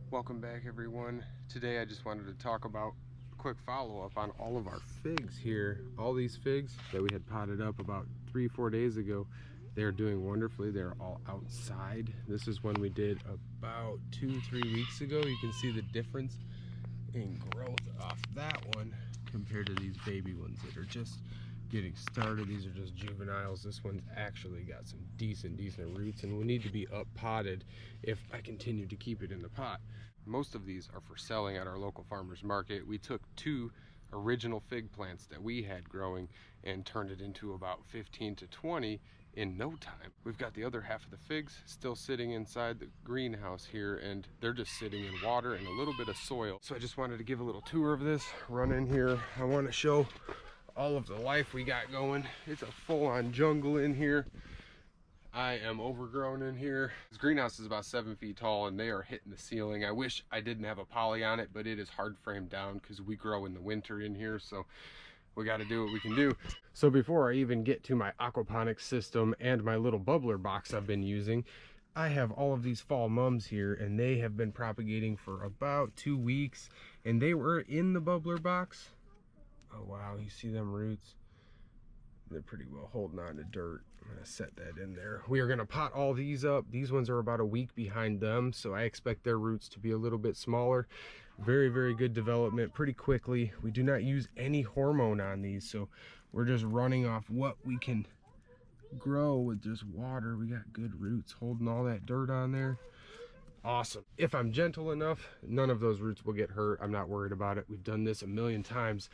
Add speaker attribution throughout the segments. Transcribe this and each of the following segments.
Speaker 1: Welcome back, everyone. Today I just wanted to talk about a quick follow-up on all of our figs here. All these figs that we had potted up about 3-4 days ago, they're doing wonderfully. They're all outside. This is one we did about 2-3 weeks ago. You can see the difference in growth off that one compared to these baby ones that are just getting started. These are just juveniles. This one's actually got some decent roots and will need to be up potted if I continue to keep it in the pot. Most of these are for selling at our local farmers market. We took 2 original fig plants that we had growing and turned it into about 15 to 20 in no time. We've got the other half of the figs still sitting inside the greenhouse here, and they're just sitting in water and a little bit of soil. So I just wanted to give a little tour of this, run in here. I want to show all of the life we got going. It's a full-on jungle in here. I am overgrown in here. This greenhouse is about 7 feet tall and they are hitting the ceiling. I wish I didn't have a poly on it, but it is hard framed down because we grow in the winter in here, so we got to do what we can do. So before I even get to my aquaponics system and my little bubbler box I've been using, I have all of these fall mums here, and they have been propagating for about 2 weeks, and they were in the bubbler box. Oh wow, you see them roots? They're pretty well holding on to dirt. I'm gonna set that in there. We are gonna pot all these up. These ones are about a week behind them, so I expect their roots to be a little bit smaller. Very good development pretty quickly. We do not use any hormone on these, so we're just running off what we can grow with just water. We got good roots holding all that dirt on there. Awesome. If I'm gentle enough, none of those roots will get hurt. I'm not worried about it. We've done this a million times.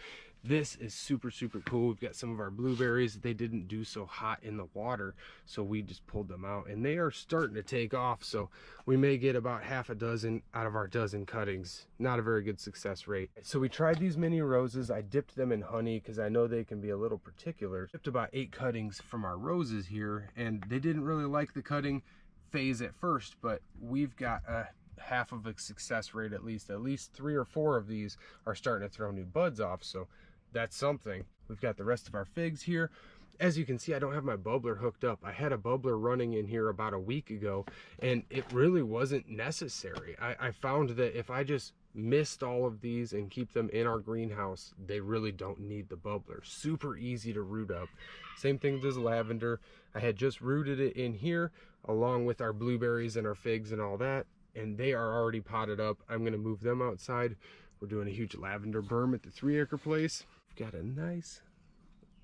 Speaker 1: This is super cool. We've got some of our blueberries. They didn't do so hot in the water, so we just pulled them out, and they are starting to take off. So we may get about half a dozen out of our dozen cuttings. Not a very good success rate. So we tried these mini roses. I dipped them in honey because I know they can be a little particular. Dipped about 8 cuttings from our roses here, and they didn't really like the cutting phase at first, but we've got a half of a success rate. At least 3 or 4 of these are starting to throw new buds off, so that's something. We've got the rest of our figs here. As you can see, I don't have my bubbler hooked up. I had a bubbler running in here about a week ago, and it really wasn't necessary. I found that if I just mist all of these and keep them in our greenhouse, they really don't need the bubbler. Super easy to root up. Same thing with this lavender. I had just rooted it in here along with our blueberries and our figs and all that, and they are already potted up. I'm gonna move them outside. We're doing a huge lavender berm at the 3-acre place. We've got a nice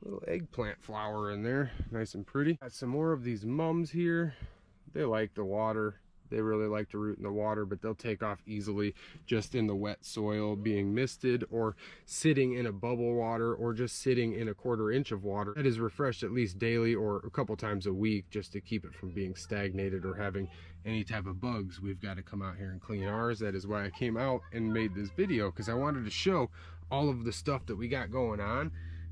Speaker 1: little eggplant flower in there, nice and pretty. Got some more of these mums here. They like the water. They really like to root in the water, but they'll take off easily just in the wet soil, being misted or sitting in a bubble water or just sitting in a 1/4 inch of water that is refreshed at least daily or a couple times a week, just to keep it from being stagnated or having any type of bugs. We've got to come out here and clean ours. That is why I came out and made this video, because I wanted to show all of the stuff that we got going on.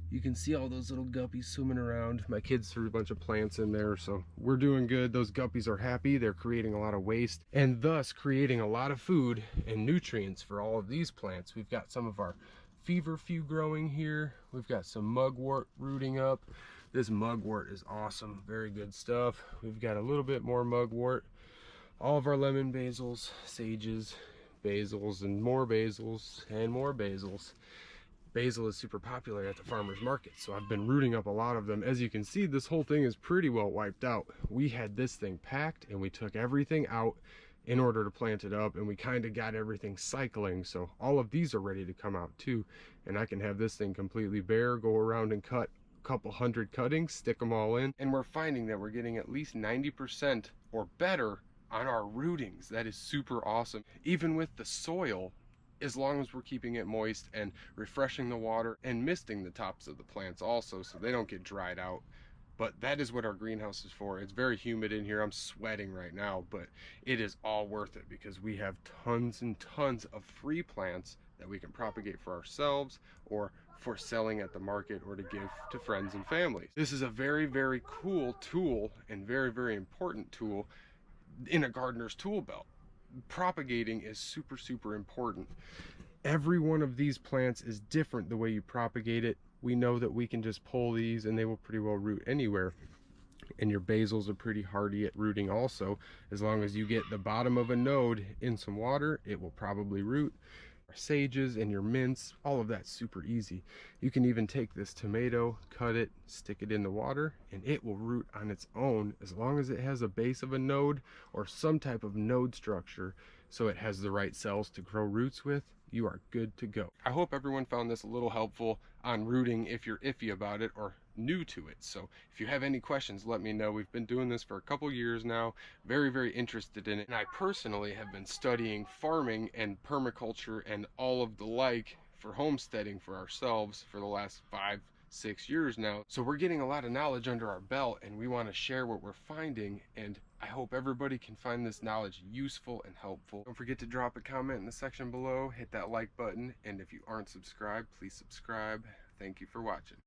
Speaker 1: You can see all those little guppies swimming around. My kids threw a bunch of plants in there, so we're doing good. Those guppies are happy. They're creating a lot of waste and thus creating a lot of food and nutrients for all of these plants. We've got some of our feverfew growing here. We've got some mugwort rooting up. This mugwort is awesome. Very good stuff. We've got a little bit more mugwort. All of our lemon basils, sages, basils, and more basils and more basils. Basil is super popular at the farmers market, so I've been rooting up a lot of them. As you can see, this whole thing is pretty well wiped out. We had this thing packed and we took everything out in order to plant it up, and we kind of got everything cycling, so all of these are ready to come out too, and I can have this thing completely bare, go around and cut a couple hundred cuttings, stick them all in, and we're finding that we're getting at least 90% or better on our rootings. That is super awesome. Even with the soil, as long as we're keeping it moist and refreshing the water and misting the tops of the plants also, so they don't get dried out. But that is what our greenhouse is for. It's very humid in here. I'm sweating right now, but it is all worth it because we have tons and tons of free plants that we can propagate for ourselves or for selling at the market or to give to friends and families. This is a very cool tool and very important tool in a gardener's tool belt. Propagating is super important. Every one of these plants is different the way you propagate it. We know that we can just pull these and they will pretty well root anywhere. And your basils are pretty hardy at rooting also. As long as you get the bottom of a node in some water, it will probably root. Sages and your mints, all of that's super easy. You can even take this tomato, cut it, stick it in the water, and it will root on its own as long as it has a base of a node or some type of node structure so it has the right cells to grow roots with. You are good to go. I hope everyone found this a little helpful on rooting if you're iffy about it or new to it. So if you have any questions, let me know. We've been doing this for a couple years now, very interested in it. And I personally have been studying farming and permaculture and all of the like for homesteading for ourselves for the last 5-6 years now. So we're getting a lot of knowledge under our belt, and we want to share what we're finding, and I hope everybody can find this knowledge useful and helpful. Don't forget to drop a comment in the section below, hit that like button, and if you aren't subscribed, please subscribe. Thank you for watching.